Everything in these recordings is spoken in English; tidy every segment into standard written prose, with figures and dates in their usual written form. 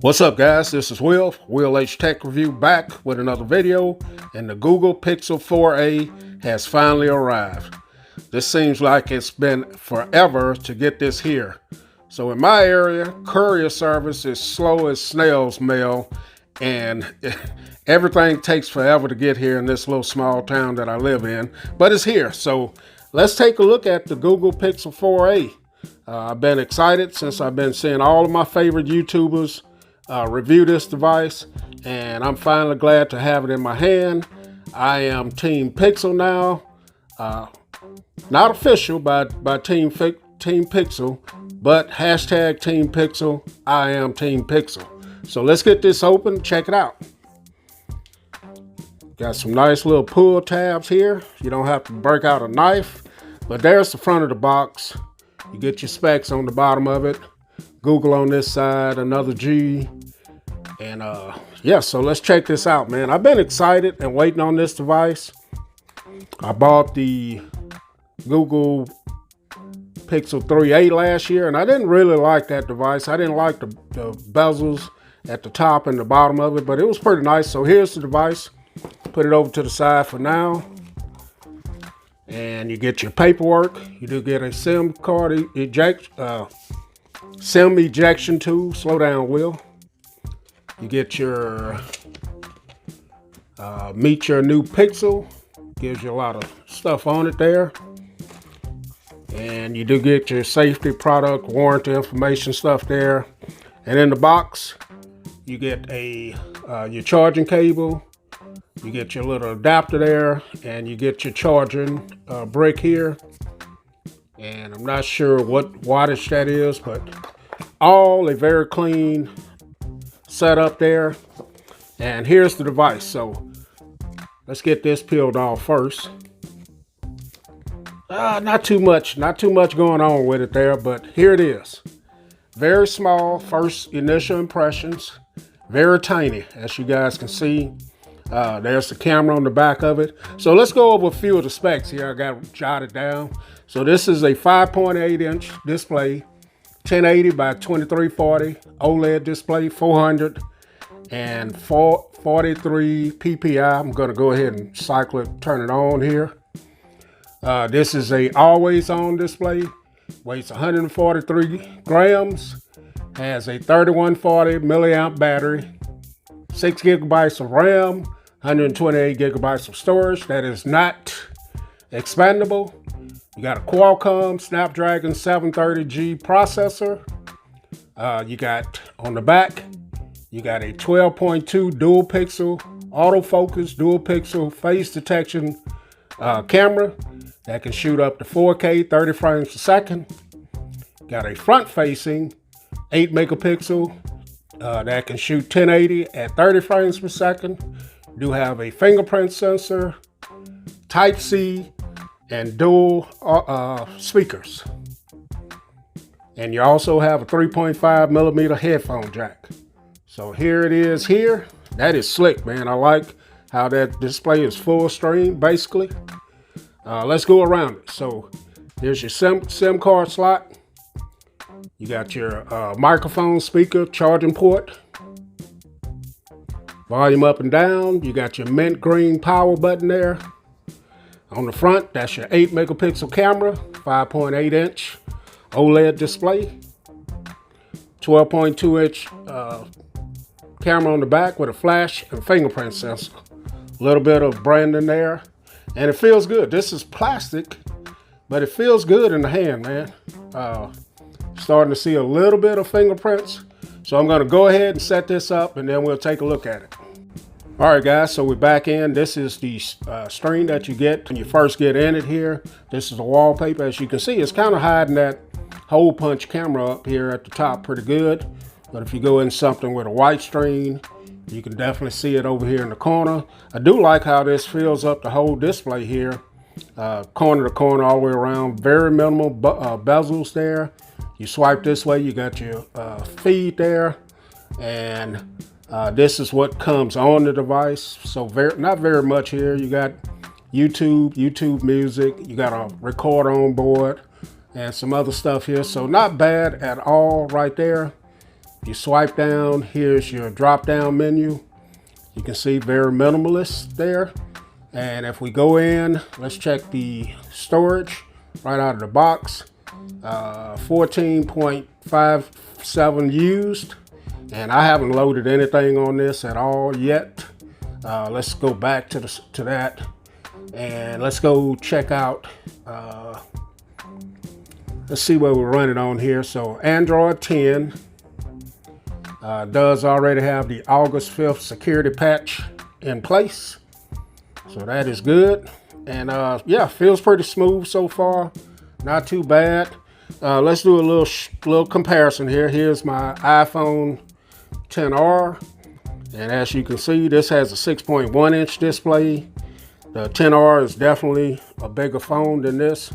What's up, guys? This is Will H Tech Review, back with another video, and the Google Pixel 4a has finally arrived. This seems like it's been forever to get this here. So in my area, courier service is slow as snail's mail, and everything takes forever to get here in this little small town that I live in, but it's here. So let's take a look at the Google Pixel 4a. I've been excited since I've been seeing all of my favorite YouTubers review this device, and I'm finally glad to have it in my hand. I am Team Pixel now. Not official by Team Pixel, but hashtag Team Pixel. I am Team Pixel. So let's get this open, check it out. Got some nice little pull tabs here. You don't have to break out a knife, but there's the front of the box. You get your specs on the bottom of it. Google on this side, another G. And yeah, so let's check this out, man. I've been excited and waiting on this device. I bought the Google Pixel 3a last year, and I didn't really like that device. I didn't like the bezels at the top and the bottom of it, but it was pretty nice. So here's the device. Put it over to the side for now. And you get your paperwork. You do get a SIM card SIM ejection tool. Slow down, Will. You get your meet your new Pixel. Gives you a lot of stuff on it there. And you do get your safety product warranty information stuff there. And in the box, you get your charging cable. You get your little adapter there, and you get your charging brick here. And I'm not sure what wattage that is, but all a very clean setup there. And here's the device. So let's get this peeled off first. Not too much going on with it there, but here it is. Very small first initial impressions. Very tiny, as you guys can see. There's the camera on the back of it. So let's go over a few of the specs here. I got jotted down. So this is a 5.8 inch display, 1080 by 2340 OLED display, 443 PPI. I'm going to go ahead and cycle it, turn it on here. This is a always on display, weighs 143 grams, has a 3140 milliamp battery, 6 gigabytes of RAM, 128 gigabytes of storage. That is not expandable. You got a Qualcomm Snapdragon 730G processor. You got on the back, you got a 12.2 dual pixel autofocus, dual pixel face detection camera that can shoot up to 4K 30 frames per second. Got a front facing 8 megapixel that can shoot 1080 at 30 frames per second. Do have a fingerprint sensor, Type-C, and dual speakers. And you also have a 3.5 millimeter headphone jack. So here it is here. That is slick, man. I like how that display is full screen, basically. Let's go around it. So here's your SIM card slot. You got your microphone, speaker, charging port. Volume up and down. You got your mint green power button there. On the front, that's your 8 megapixel camera, 5.8 inch OLED display. 12.2 inch camera on the back with a flash and fingerprint sensor. A little bit of branding there. And it feels good. This is plastic, but it feels good in the hand, man. Starting to see a little bit of fingerprints. So I'm going to go ahead and set this up, and then we'll take a look at it. All right, guys, so we're back in. This is the screen that you get when you first get in it here. This is the wallpaper. As you can see, it's kind of hiding that hole punch camera up here at the top pretty good. But if you go in something with a white screen, you can definitely see it over here in the corner. I do like how this fills up the whole display here. Corner to corner all the way around. Very minimal bezels there. You swipe this way, you got your feed there. And this is what comes on the device. So not very much here. You got YouTube music. You got a recorder on board and some other stuff here. So not bad at all right there. You swipe down, here's your drop down menu. You can see very minimalist there. And if we go in, let's check the storage right out of the box. 14.57 used. And I haven't loaded anything on this at all yet. Let's go back to that. And let's go check out, let's see what we're running on here. So Android 10 does already have the August 5th security patch in place. So that is good. And yeah, feels pretty smooth so far. Not too bad. Let's do a little comparison here. Here's my iPhone XR. And as you can see, this has a 6.1 inch display. The XR is definitely a bigger phone than this.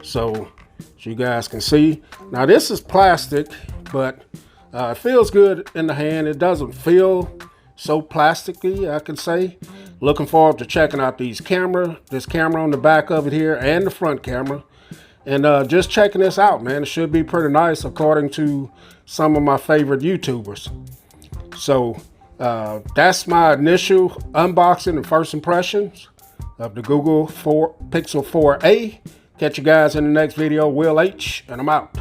So as you guys can see. Now this is plastic, but it feels good in the hand. It doesn't feel so plasticky, I can say. Looking forward to checking out this camera on the back of it here and the front camera. And just checking this out, man. It should be pretty nice according to some of my favorite YouTubers. So that's my initial unboxing and first impressions of the Google Pixel 4a. Catch you guys in the next video. Will H, and I'm out.